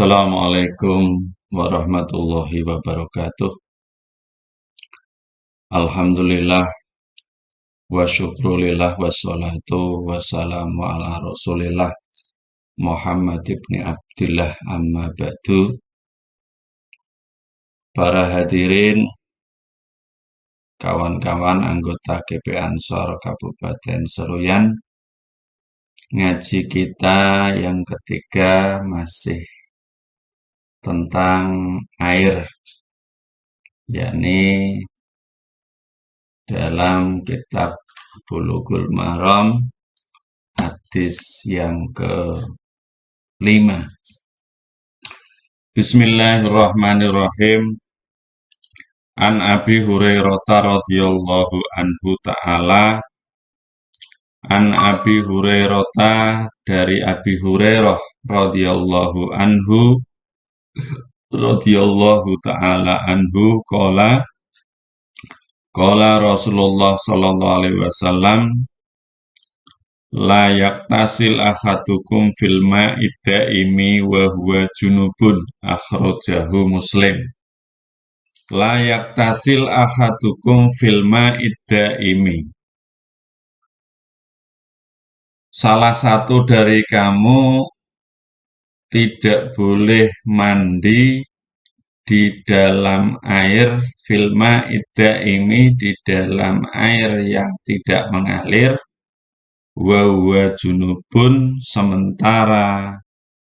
Assalamualaikum warahmatullahi wabarakatuh. Alhamdulillah wa syukrulillah wassalatu wassalamu ala rasulillah Muhammad ibn Abdillah amma ba'du. Para hadirin, kawan-kawan anggota GP Ansor Kabupaten Seruyan, ngaji kita yang ketiga masih tentang air, yakni dalam kitab Bulughul Maram hadis yang ke-5. Bismillahirrahmanirrahim. An Abi Hurairah radhiyallahu anhu ta'ala, An Abi Hurairah, dari Abi Hurairah radhiyallahu anhu ta'ala anhu qala Rasulullah sallallahu alaihi wasallam, la yaktasil ahadukum fil ma'i daimi wa huwa junubun, akhrajahu Muslim. La yaktasil ahadukum fil ma'i daimi, salah satu dari kamu tidak boleh mandi di dalam air, fil ma'i daimi, di dalam air yang tidak mengalir, wa huwa junubun, sementara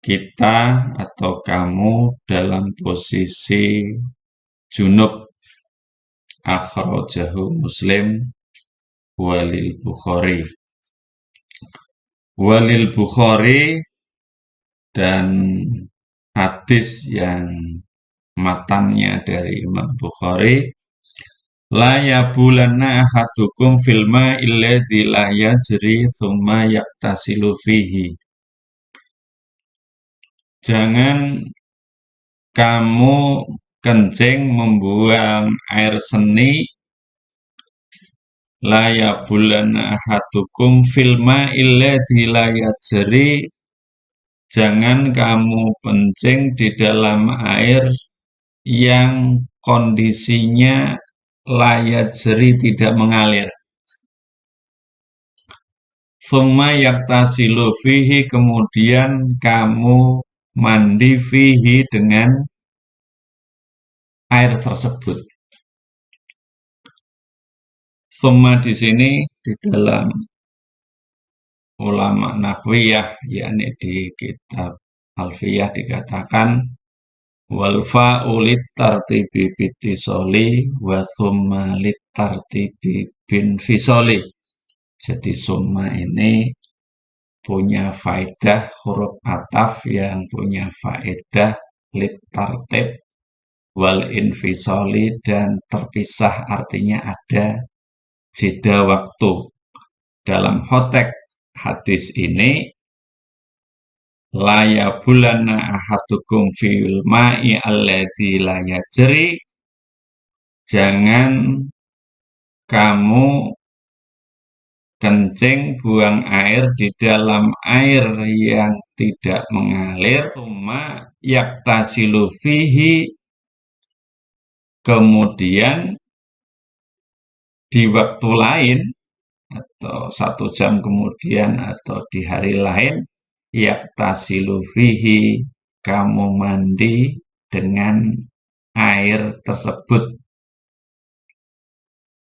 kita atau kamu dalam posisi junub. Akhrajahu Muslim walil Bukhari, dan hadis yang matannya dari Imam Bukhari, la yabulanna ahadukum fil ma'il ladzi la yajri tsumma yaktasilu fihi. Jangan kamu kencing membuang air seni, la yabulanna ahadukum fil ma'il ladzi la yajri, jangan kamu kencing di dalam air yang kondisinya layak jeri, tidak mengalir. Tsumma yaktasilu fihi, kemudian kamu mandi fihi, dengan air tersebut. Tsumma di sini di dalam ulama nahwiyah, yakni di kitab Alfiyah, dikatakan wal fa'u lit tartibi bitisoli wa tsumma lit tartibi bin fisoli. Jadi summa ini punya faedah huruf ataf yang punya faedah lit tartib wal infisoli, dan terpisah, artinya ada jeda waktu. Dalam konteks hadis ini, la yabulanna ahadukum fil ma'i alladzi la yajri, jangan kamu kencing, buang air di dalam air yang tidak mengalir. Tsumma yaktasilu fihi, kemudian di waktu lain atau 1 jam kemudian atau di hari lain, yaktasilu fihi, kamu mandi dengan air tersebut.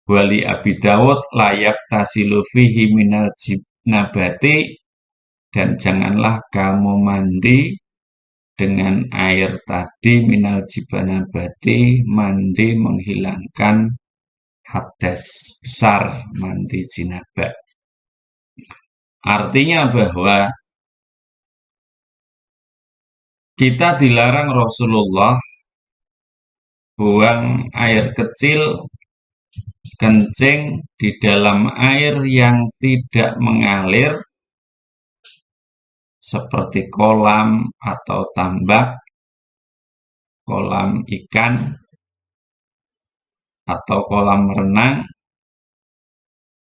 Wali Abi Dawud, layak tasilu fihi minal nabati, dan janganlah kamu mandi dengan air tadi minal jibanabati, mandi menghilangkan hadas besar, mandi jinabah. Artinya bahwa kita dilarang Rasulullah buang air kecil, kencing di dalam air yang tidak mengalir, seperti kolam atau tambak, kolam ikan, atau kolam renang,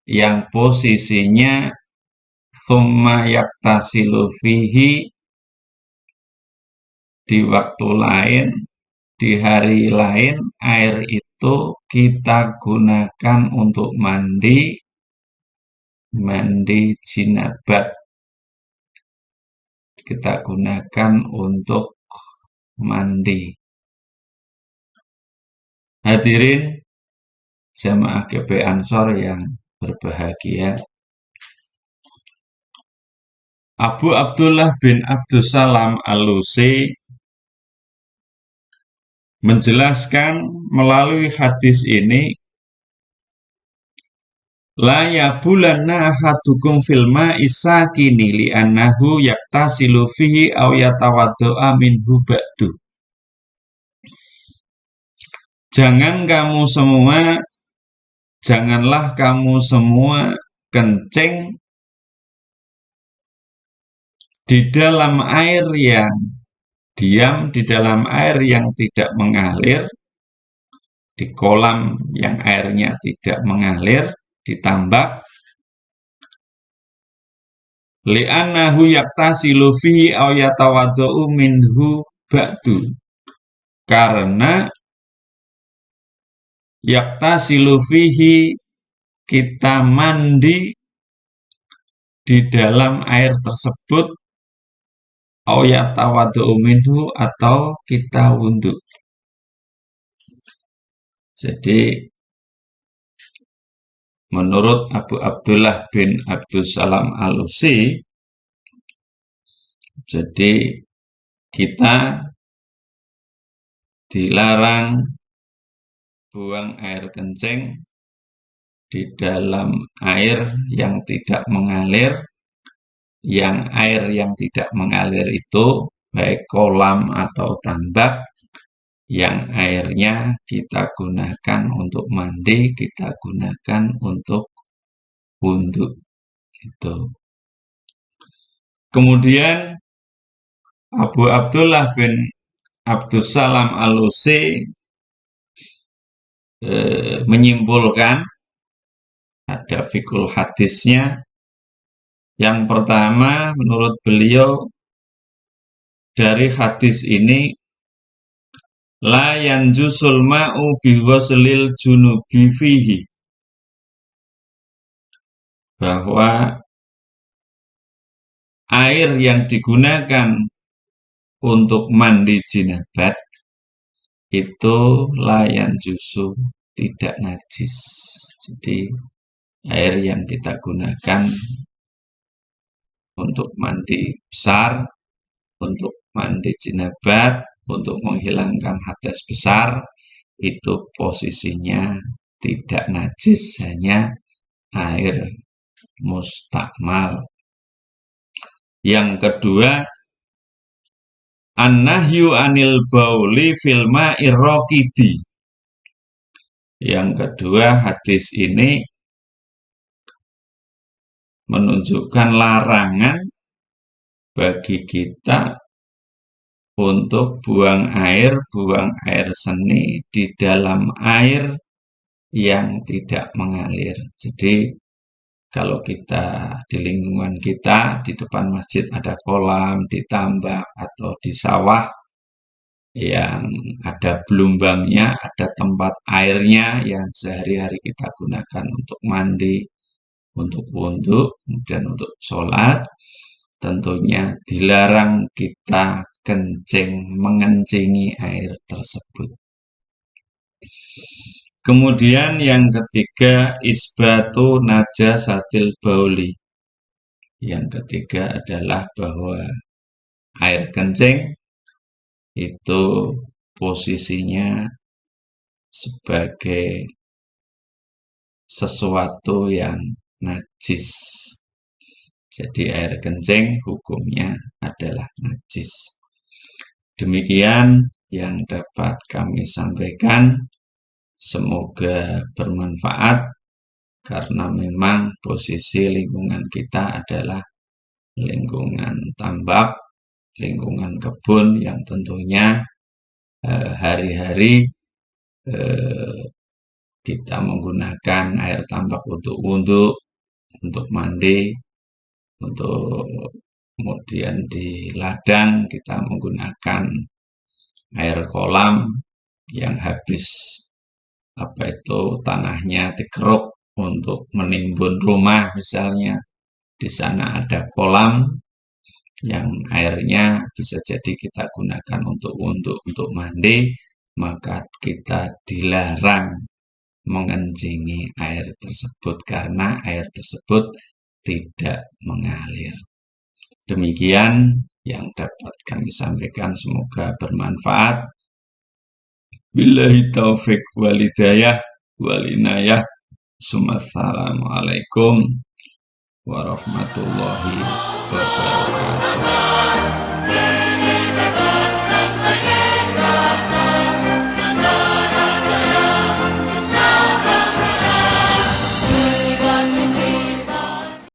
yang posisinya tsumma yaktasilu fihi, di waktu lain, di hari lain, air itu kita gunakan untuk mandi jinabat. Kita gunakan untuk mandi. Hadirin jamaah GP Ansor yang berbahagia, Abu Abdullah bin Abdussalam Al-Lusi menjelaskan melalui hadis ini, la yabulanna ahadukum fil ma'i sakini li'annahu yaktasilu fihi aw yatawaddo'a minhu ba'du. Janganlah kamu semua kencing di dalam air yang diam, di dalam air yang tidak mengalir, di kolam yang airnya tidak mengalir, ditambak, li'annahu yaktasilu fihi aw yatawaddo'u minhu ba'du. Karena yaktasilu fihi, kita mandi di dalam air tersebut, aw yatawaddo'u minhu, atau kita wudhu. Jadi menurut Abu Abdullah bin Abdussalam Al-Lusi, jadi kita dilarang buang air kencing di dalam air yang tidak mengalir. Yang air yang tidak mengalir itu baik kolam atau tambak, yang airnya kita gunakan untuk mandi, kita gunakan untuk wudhu. Gitu. Kemudian Abu Abdullah bin Abdussalam Al-Lusi menyimpulkan, ada fikul hadisnya. Yang pertama, menurut beliau, dari hadis ini, la yanjusul ma'u bighuslil junubi fihi, bahwa air yang digunakan untuk mandi jinabat itu layan jusu, tidak najis. Jadi air yang kita gunakan untuk mandi besar, untuk mandi jinabat, untuk menghilangkan hadas besar, itu posisinya tidak najis, hanya air mustakmal. Yang kedua, an-nahyu anil bauli fil ma'ir raqidi. Yang kedua, hadis ini menunjukkan larangan bagi kita untuk buang air seni di dalam air yang tidak mengalir. Jadi kalau kita di lingkungan kita, di depan masjid ada kolam, di tambak atau di sawah yang ada belumbangnya, ada tempat airnya yang sehari-hari kita gunakan untuk mandi, untuk wudhu, kemudian untuk sholat, tentunya dilarang kita mengencingi air tersebut. Kemudian yang ketiga, isbatu najasatil bauli. Yang ketiga adalah bahwa air kencing itu posisinya sebagai sesuatu yang najis. Jadi air kencing hukumnya adalah najis. Demikian yang dapat kami sampaikan. Semoga bermanfaat, karena memang posisi lingkungan kita adalah lingkungan tambak, lingkungan kebun yang tentunya hari-hari kita menggunakan air tambak untuk wudhu, untuk mandi, untuk kemudian di ladang kita menggunakan air kolam yang habis tanahnya dikeruk untuk menimbun rumah misalnya, di sana ada kolam yang airnya bisa jadi kita gunakan untuk mandi, maka kita dilarang mengencingi air tersebut karena air tersebut tidak mengalir. Demikian yang dapat kami sampaikan, semoga bermanfaat. Billahi taufik walhidayah walinayah. Assalamualaikum warahmatullahi wabarakatuh.